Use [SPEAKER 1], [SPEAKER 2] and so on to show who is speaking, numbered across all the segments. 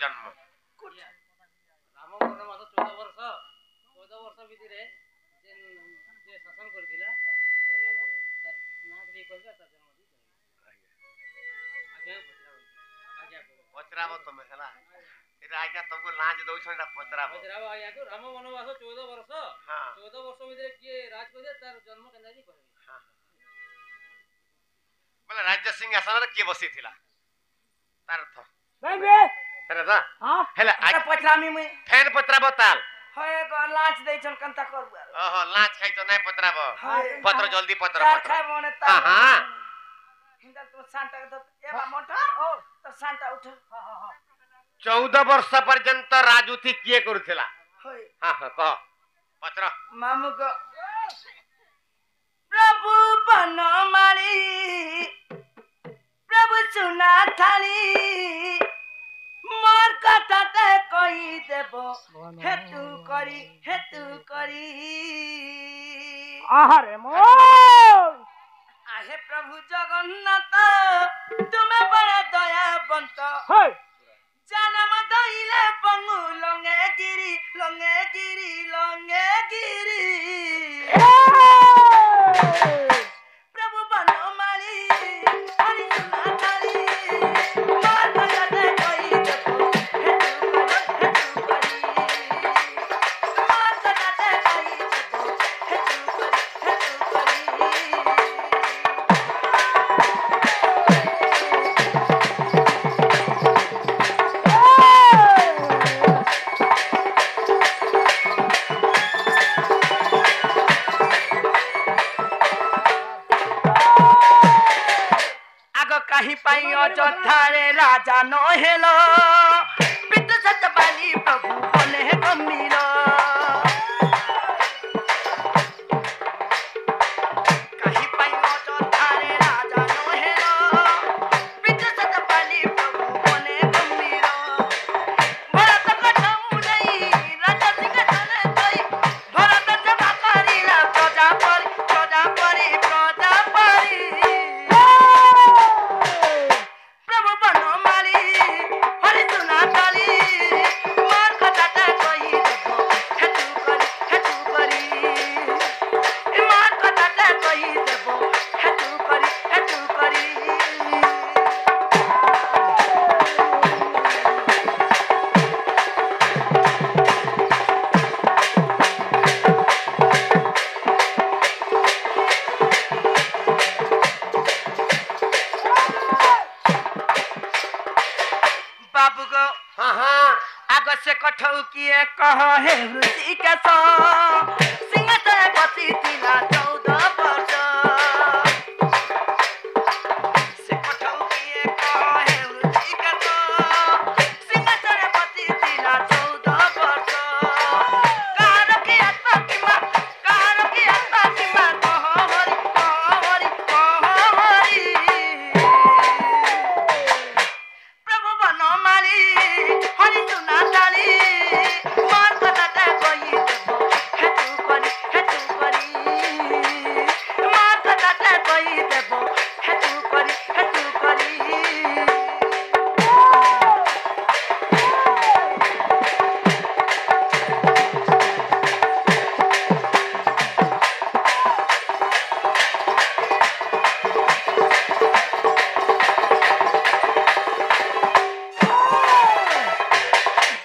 [SPEAKER 1] जन्म
[SPEAKER 2] राम वनवास 14 वर्ष ଭିତରେ ଯେ ଶାସନ କରିଥିଲା ତାର ନାଁ ବି କହିବା ତାର ଜନ୍ମ ବି କହିବା ଆଜ୍ଞା
[SPEAKER 1] पचराब तुम है এটা আজ্ঞা তোমাকে লাঞ্চ দউছ এটা পচরাব
[SPEAKER 2] ପଚରାବ ଆଜ୍ଞାକୁ ରାମ ବନବାସ 14 ବର୍ଷ 14 ବର୍ଷ ଭିତରେ କିଏ ରାଜ କରିଥିଲା ତାର ଜନ୍ମ କେନ୍ତା ବି କହିବେ
[SPEAKER 1] बोले राज्य सिंहासन रे के बसी थिला तार अर्थ
[SPEAKER 3] नहीं बे
[SPEAKER 1] हेरे दा
[SPEAKER 3] हां
[SPEAKER 1] हेले
[SPEAKER 3] अरे पचरामी में
[SPEAKER 1] फेन पचराब ताल
[SPEAKER 3] होए गो लांच दे छन कंता करबा
[SPEAKER 1] ओहो लांच खाइ तो नहीं पचराब पत्र जल्दी पत्र
[SPEAKER 3] चार
[SPEAKER 1] पत्र
[SPEAKER 3] खाए मोने ता
[SPEAKER 1] हां हां
[SPEAKER 3] हिंदा तो सांटा तो एबा मोटा ओ तो सांटा उठ हां हां हां
[SPEAKER 1] 14 वर्ष पर्यंत राजूती किए करूथिला
[SPEAKER 3] होए
[SPEAKER 1] हां हां कह पत्र
[SPEAKER 3] मामू को प्रभु बनमाली प्रभु सुना थाली मोर कथा ते कहि देबो हेतु करी आहारे मोर आहे प्रभु जगन्नाथ तुमे बड़ा दयावंत होय जन्म दइले पंगु लंगे गिरी प्रभु बनमाली हरि सुना थाली मोर कथा ते कहि देबो हेतु करी मोर कथा ते कहि देबो हेतु करी काही पाई अयोध्यारे राजा न हेलो पित सतबाली प्रभु बने गंभीर काही पाई अयोध्यारे राजा न हेलो पित सतबाली प्रभु बने गंभीर भरत कथऊ नहीं राजा सिंह चले गई भरत जमा करिला प्रजा परी प्रभु बनमाली हरि सुना थाली मोर कथा ते कहि देबो हेतु करी मोर कथा ते कहि देबो हेतु करी बाबू गो
[SPEAKER 1] हां हां
[SPEAKER 3] आग से कठौ किए कह हे ऋषिकेश सिंहासन बसी थिला 14 वर्ष से कठौ किए कह हे ऋषिकेश सिंहासन बसी थिला 14 वर्ष कार की आत्मा की मां कह हरि प्रभु बनमाली हरि सुना थाली मोर कथा ते कहि देबो हेतु करी मोर कथा ते कहि देबो हेतु करी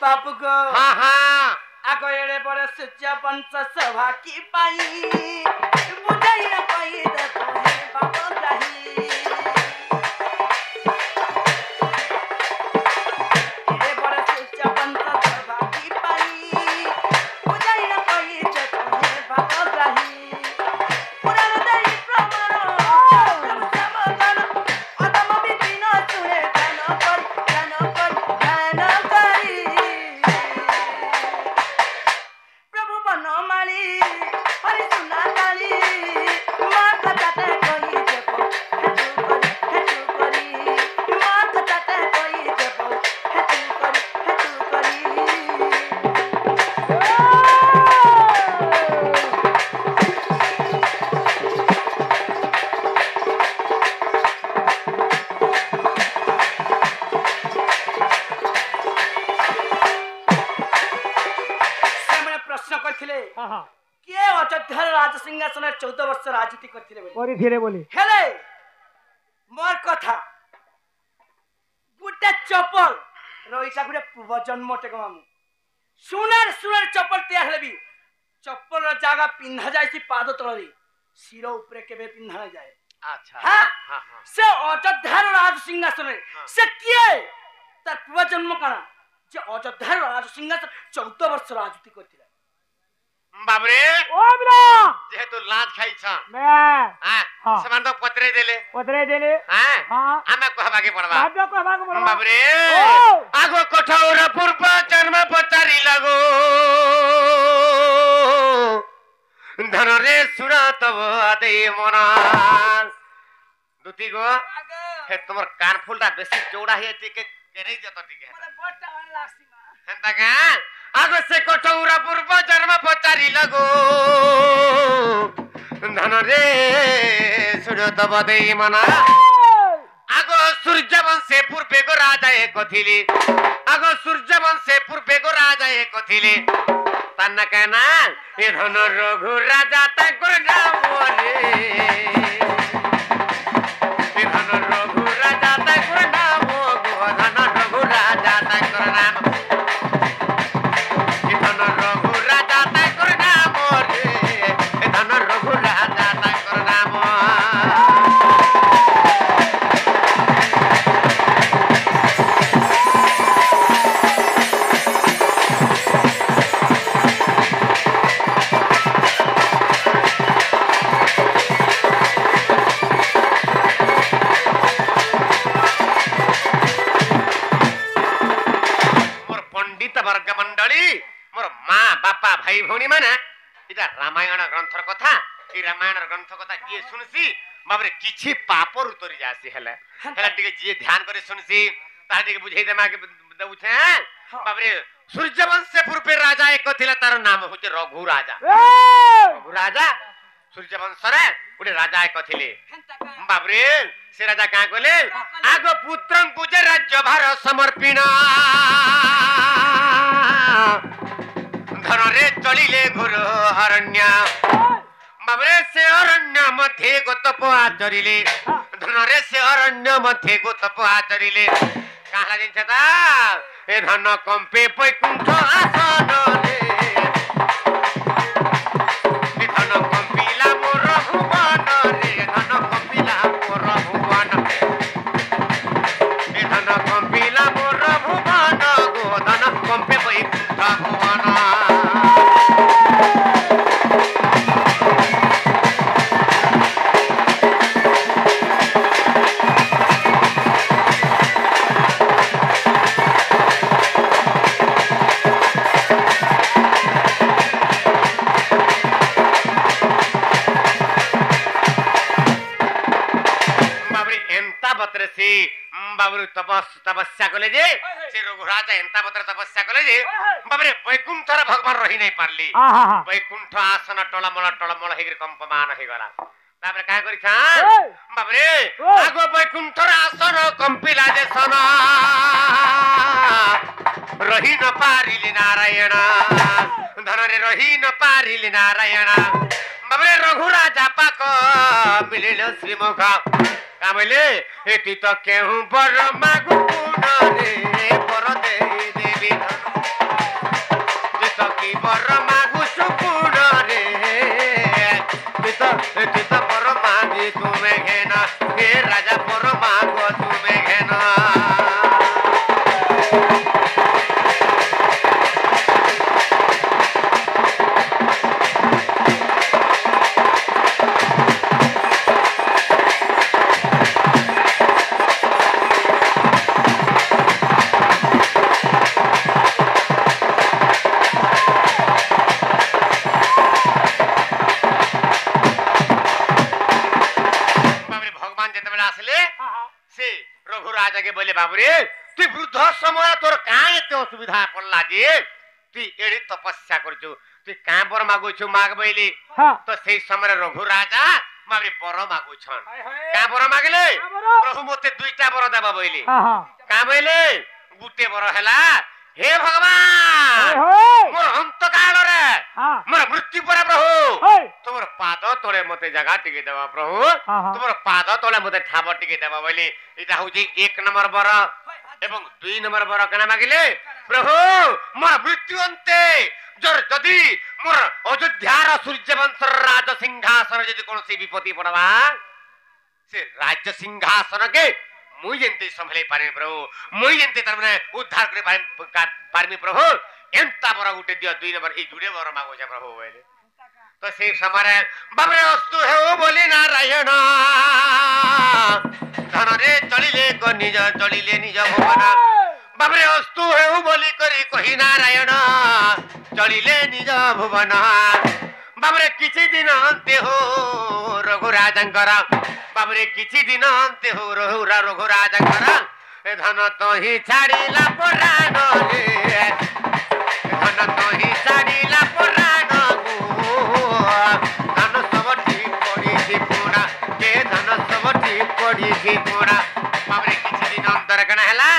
[SPEAKER 3] बाबू गो
[SPEAKER 1] हां हां
[SPEAKER 3] आगो एड़े बड़े सूर्य वंश सभा की पाई बुझाई न कहि देबो हे बाबू राही एड़े बड़े सूर्य वंश सभा की पाई बुझाई न कहि देबो हे बाबू राही पुराण देई प्रमाण समाधान अदम विपिन सुने ध्यान करी प्रभु बनमाली हरि सुना थाली
[SPEAKER 4] हां हां
[SPEAKER 3] किए अयोध्यार राज सिंहासन 14 वर्ष राजनीति करथिले बोली
[SPEAKER 4] ओरी धीरे बोली
[SPEAKER 3] हेले मोर कथा गुटे चप्पल रईटा गुटे पूर्व जन्म टेक मामू सुनार सुनार चप्पल तैयार हेबी चप्पल र जागा पिन्हा जायसी पाद तळरी सिर ऊपर केबे पिन्हा जाय
[SPEAKER 1] अच्छा
[SPEAKER 3] हां
[SPEAKER 1] हां हां
[SPEAKER 3] से अयोध्यार राज सिंहासन से किए तार पूर्व जन्म काना जे अयोध्यार राज सिंहासन 14 वर्ष राजनीति करथिले
[SPEAKER 1] बाबरे
[SPEAKER 4] ओ बिरा
[SPEAKER 1] जेहेतु लाज खाइछ
[SPEAKER 4] मैं
[SPEAKER 1] हां
[SPEAKER 4] हाँ।
[SPEAKER 1] समान तो पत्रे देले
[SPEAKER 4] पदरे देले
[SPEAKER 1] हां
[SPEAKER 4] हां
[SPEAKER 1] आमे कहबाके पड़बा
[SPEAKER 4] भाग्य को भाग बोलो
[SPEAKER 1] बाबरे
[SPEAKER 4] ओ
[SPEAKER 1] आगो कोठौर पूर्व जन्म पचारी लगो धन रे सुरा तब आदे मना दुती गो हे तुमर कान फुलटा बेसी चौड़ा हे टिके केरै जत टिके
[SPEAKER 3] मला बट्टा मन लासी मा
[SPEAKER 1] हेंता का आगो से कोठौर पूर्व जन्म पचारी लगो धन रे सुरा तब आदे मना आगो सूर्य वंशे पूर्वे गो राजा एक थिले आगो सूर्य वंशे पूर्वे गो राजा एक थिले तन्ना कहना ए धन रघु राजा ताकर नाम रे ए धन रघु राजा ताकर नाम गो धन रघु राजा ताकर नाम ए धन रघु राजा ताकर नाम रे ए धन रघु राजा ताकर नाम वर्ग मंडली मोर माँ बापा भाई भौणी माने इटा रामायण ग्रंथर कथा ई रामायण ग्रंथ कथा किए सुनसी बाबरे किछि पापर उतरी जासी हेले हेला टिके जे ध्यान करे सुनसी ता टिके बुझै देमा के दउछे बाबरे सूर्यवंश से पूर्व राजा एक थिला तार नाम होचे रघु राजा रघु राजा सूर्यवंश रे उडे राजा एक थिले बाबरे से राजा का कोले आगो पुत्रं पूजे राज्य भार समर्पिण धन रे चलिले घोर अरण्य बाबरे से अरण्य मध्ये गोतप आचरिले धन रे से अरण्य मध्ये गोतप आचरिले काला जिनछता ए धन कंपे बैकुंठ आसन रे ए धन कंपिला मोर भुवन रे धन कंपिला मोर भुवन ए धन कंपिला मोर भुवन गो धन कंपे बैकुंठ भुवन बाबरे तपस्या कले जे से रघुराजा एंता बतर तपस्या कले जे बाबरे बैकुंठर भगवान रही नहीं पारली बैकुंठ आसन टळमळ हेगिर कंपमान हे गला तापर का करि छा बाबरे आगो बैकुंठर आसन कंपिला जे सन रही न पारिली नारायण धन रे रही न पारिली नारायण बाबरे रघुराजा पाक मिलिल श्रीमुख कामले एति तो केहू बर मागु रे बर दे देवी धन एति की बर मागु सुपुण रे एति तो बर मागी तुमे घेना हे राजा बर मागो तुमे घेना के बोले बाबूरे तू वृद्ध समय तोर काहे एते असुविधा पड़ला जे तू एड़ी तपस्या करछु तू का बर मागु छु माग बैली तो सेही समय रघु राजा बाबरे बर मागु छन का बर मागले प्रभु मते दुईटा बर देबा बैली का बैले गुटे बर हैला हे भगवान मोर अंत काल रे मोर मृत्यु पर प्रभु
[SPEAKER 4] हे
[SPEAKER 1] तुमर पाद तले मते जगह टिके देवा प्रभु
[SPEAKER 4] हाँ।
[SPEAKER 1] तुमर पाद तले मते ठाब टिके देवा बोली इटा होजी 1 नंबर बर एवं 2 नंबर बर कना मागिले प्रभु मोर मृत्यु अंते जर जदी मोर अयोध्यार सूर्यवंश राज सिंहासन जदी कोनसी विपत्ति पड़वा से राज्य सिंहासन के मुई जंती संभले पारे प्रभु मुई जंती तर माने उद्धार करे पारमी प्रभु एंता बर गुटे दियो 2 नंबर ए जुड़े बर मागो छ प्रभु बोले तो से समय बाबरे वस्तु है ओ बोली नारायण धन रे चलिले को निज चलिले निज भवन बाबरे वस्तु है ओ बोली करी कहि नारायण चलिले निज भवन बाबरे किछि दिन अंते हो रघुराजंकर बाबरे किछि दिन अंते हो रघुराजंकर धन तो ही छाड़ीला पुराण रे धन तो ही छाड़ीला पुराण धन सब ठीक पड़ी थी पूरा के धन सब ठीक पड़ी थी पूरा बाबरे किछि दिन अंतर कना हला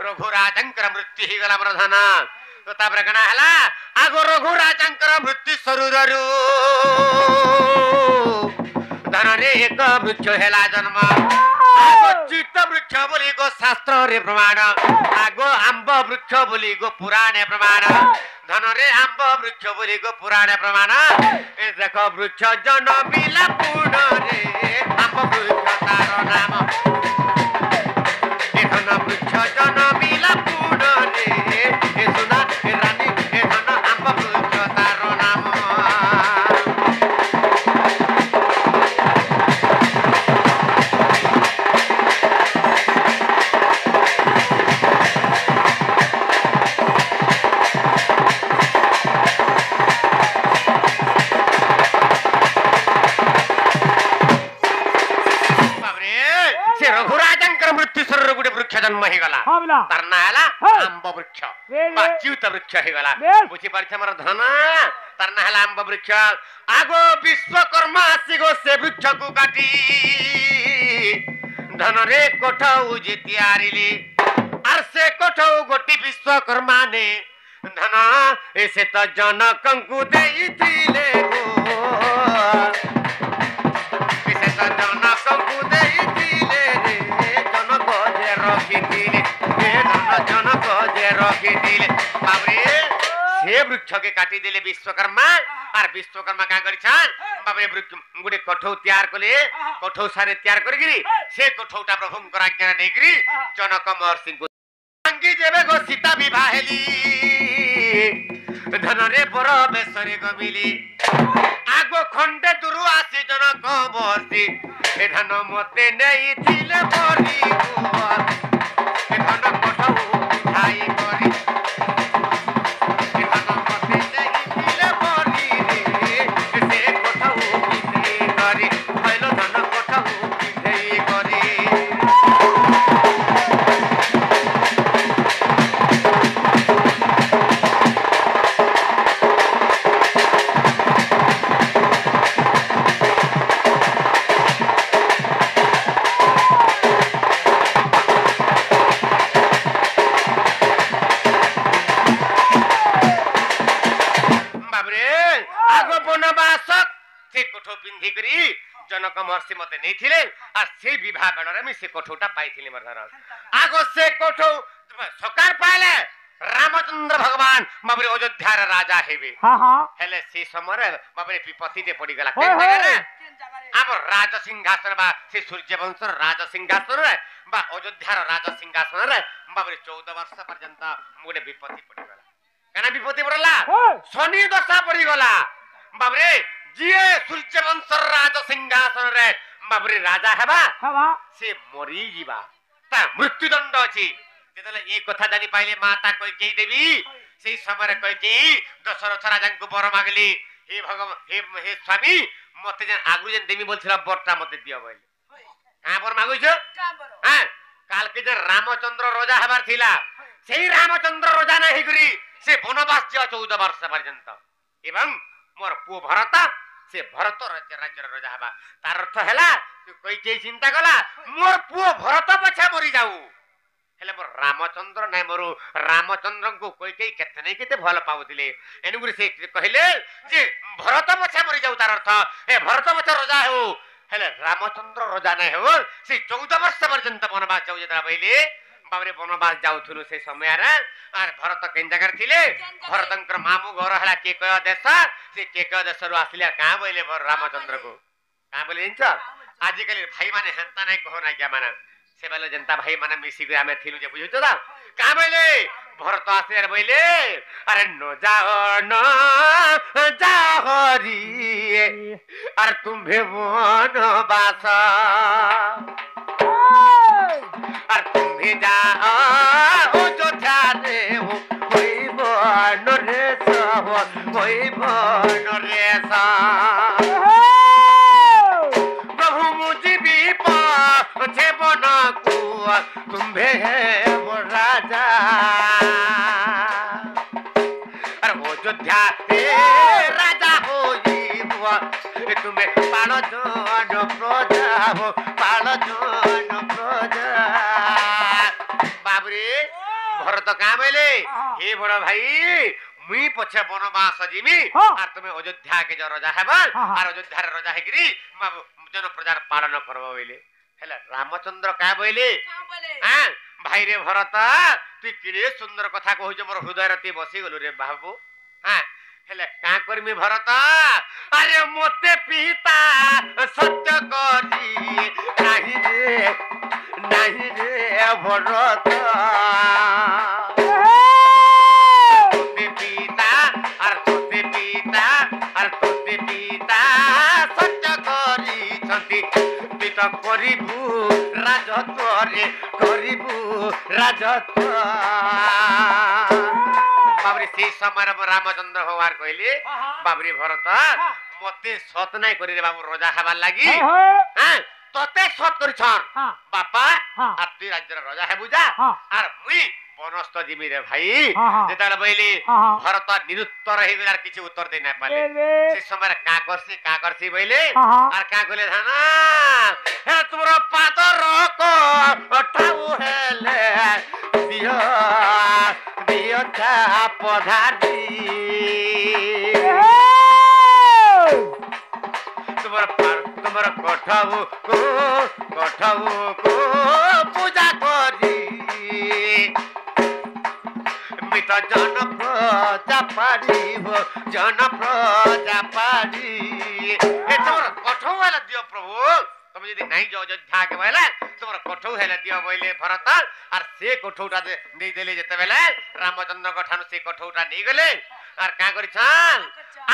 [SPEAKER 1] रघुराजंकर मृत्यु ही गला प्रधान तो तापर कना हला आगो रघुराजंकर मृत्यु शरीररु धन रे एक वृक्ष हेला जन्म आगो चित्त वृक्ष बोली गो शास्त्र रे प्रमाण आगो आंब वृक्ष बोली गो पुराण प्रमाण धन रे आंब वृक्ष बोली गो पुराण प्रमाण ए देखो वृक्ष जन बिला पूर्ण रे आंब वृक्ष तार नाम ए धन वृक्ष जन बिला पूर्ण रे ए सुना ए रानी ए धन आंब वृक्ष तार नाम जन्म ही गला तरना हला आंब वृक्ष बाच्युत वृक्ष ही गला बुझी पारछ हमर धन तरना हला आंब वृक्ष आगो विश्वकर्मा आसी गो से वृक्ष को काटी धन रे कोठौ जे तयारिली आर से कोठौ गोटी विश्वकर्मा ने धन ऐसे त जनकंकु देइथिले गो ऐसे त जनकंकु देइथिले रे जनक जे रखिथिले ए धन जनक जे रखिथिले बाबरे से वृक्ष के काटी देले विश्वकर्मा आर विश्वकर्मा का करिछन बाबरे गुडे कोठौ तयार कले कोठौ सारे तयार करगिरी से कोठौटा प्रभुंकर आज्ञा नेगिरी जनक महर्षि को अंगी जेबे गो सीता विवाहेली धन रे बर बेसरे गमिली आगो खंडे दुरु आसी जनक महर्षि ए धन मते नेई थिले बरी कुवर ए धन कोठौ उठाई करी जनक महर्षि मते नहीं थिले आ से विवाह बेलरे मी से कोठौटा पाइथिले मरधर आगो से कोठौ सकार पाले रामचंद्र भगवान मबरे अयोध्या रे राजा हेबे हां हां हेले से समय मबरे विपत्ति ते पड़ी गला केन जगह रे अब राज सिंहासन बा से सूर्यवंश राज सिंहासन रे बा अयोध्या रे राज सिंहासन रे मबरे 14 वर्ष पर्यंत मोडे विपत्ति पड़ी गला केना विपत्ति पड़ला शनि दशा पड़ी गला बाबरे जिए सूर्यवंश राज सिंहासन रे बाबरे राजा हेबा से मरी जीवा ता मृत्यु दंड अछि जेतले ए कथा जानि पाइले माता कइकेई देवी सेई समय रे कइकेई दशरथ राजा को बर मागली हे भगवान हे स्वामी मते जे आगु जे देवी बोलथिला बरटा मते दियो बोले का बर मागु छ हां काल के जे रामचंद्र राजा हेबार थिला सेई रामचंद्र राजा नाही गुरी से वनवास जे 14 वर्ष पर्यंत एवं मोर पु भरत से भरत राज्य राजा हबा तार अर्थ हैला कई के चिंता कला मोर पु भरत पछा मरी जाऊ हेले मोर रामचंद्र नाय मोर रामचंद्र को कोई कई केते नहीं केते भल पाउतिले एनुगुरी से कहले जे भरत पछा मरि जाउ तार अर्थ ए भरत पछा राजा हो हेले रामचंद्र राजा नै हो से 14 वर्ष पर्यंत वनवास जाउ जेता बइले बाबरे वनवास जाउथुलु से समय रे आर भरत केन जगह थिले भरतंकर मामू घर हला के कय देश से के कय देश रु आसिले का बइले रामचंद्र को का बइले इंच आजिकल भाई माने हंता नै कहो ना क्या माने से बेले जनता भाई माने मिसी के हमें थिलु जे बुझितो दा का बइले भरत आसे बइले अरे न जाहरी अरे तुम्हे वनवास আর তুমি যাও অযোধ্যা রে ওই বনরে সহ ওই বনরে প্রভু মুজিবি পছে বনকু তুমি হে রাজা আর অযোধ্যা রে রাজা হইব তুমি পাল জন প্রজা হো পাল জন প্রজা बाबरे भरत का बेले हे बड़ भाई मुई पछे वनवास जिमी और तुमे अयोध्या के जो राजा हेबा और अयोध्या रे राजा हेगिरी जन प्रजार पालन करबो बेले हेला रामचंद्र का बेले हां भाई रे भरत तू किरे सुंदर कथा कहू जे मोर हृदय रति बसी गलु रे बाबू हां हेले का करमी भरत अरे मोते पिता सत्य करी नहीं रे भरत तोते पिता सत्य करी छंती पिता करिबू राजत्व रे करिबू राजत्व बाबरे से समय रामचंद्र होवार कहले बाबरे भरत मते सत नाही करी रे बाबू राजा हेबार लागि हां तते सत करी छन बापा आ तू राज्य राजा हे बुझा आर मुई बनस्त जिमी रे भाई जेताले बइली भरत निरुत्तर हे गेलार किछि उत्तर दे ना पाले से समय का करसी बइले आर का कहले धाना हे तुमरो पादर को उठाऊ हेले दियो था पधारी तुम्हारा कठाऊ को पूजा करी मित जन प्रजा पारी ए तुम्हारा कठाऊ वाला दियो प्रभु तुम यदि नहीं जो अयोध्या के बेले तुम्हारा कठाऊ हेले दियो बोले भरत और से कठौटा दे देले जते बेले रामचंद्र को ठानु से कठौटा नहीं गले और का करी छन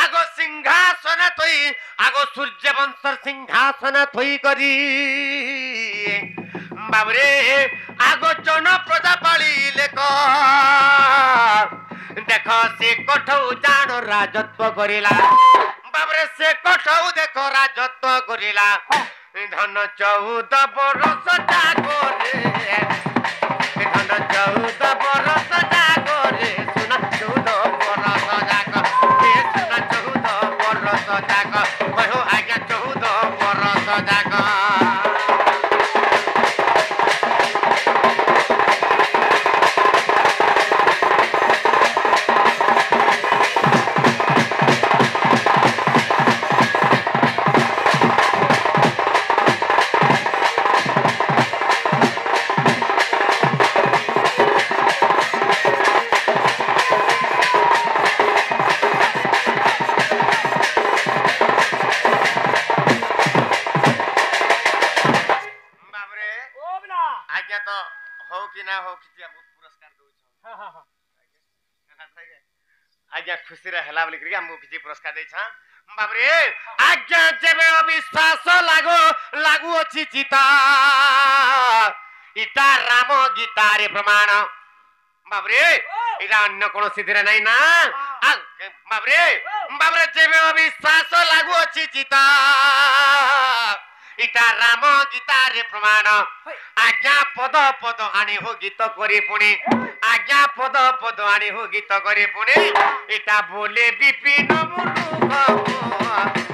[SPEAKER 1] आगो सिंहासन थई आगो सूर्य वंश सिंहासन थई करी बाबरे आगो जन प्रजा पाली लेको देखो से कठौ जान राजत्व करिला बाबरे से कठौ देखो राजत्व करिला धन 14 बरस जागरे धन 14 बरस जागरे सुना 14 बरस जाग हे सुना 14 बरस जाग कहो आज्ञा 14 बरस जाग आज्ञा खुशी रहला बोली करी हमको किछि पुरस्कार दै छ बाबरे आज्ञा जेबे अविश्वास लागू अछि चिता इता राम गीता रे प्रमाण बाबरे इरा अन्य कोन सिद्धि नै ना बाबरे जेबे अविश्वास लागू अछि चिता इता राम गीता रे प्रमाण आज्ञा पद पद आनी हो गीत करी पुणी आज्ञा पद पद आनी हो गीत करी पुणी इता बोले विपिन मुलुक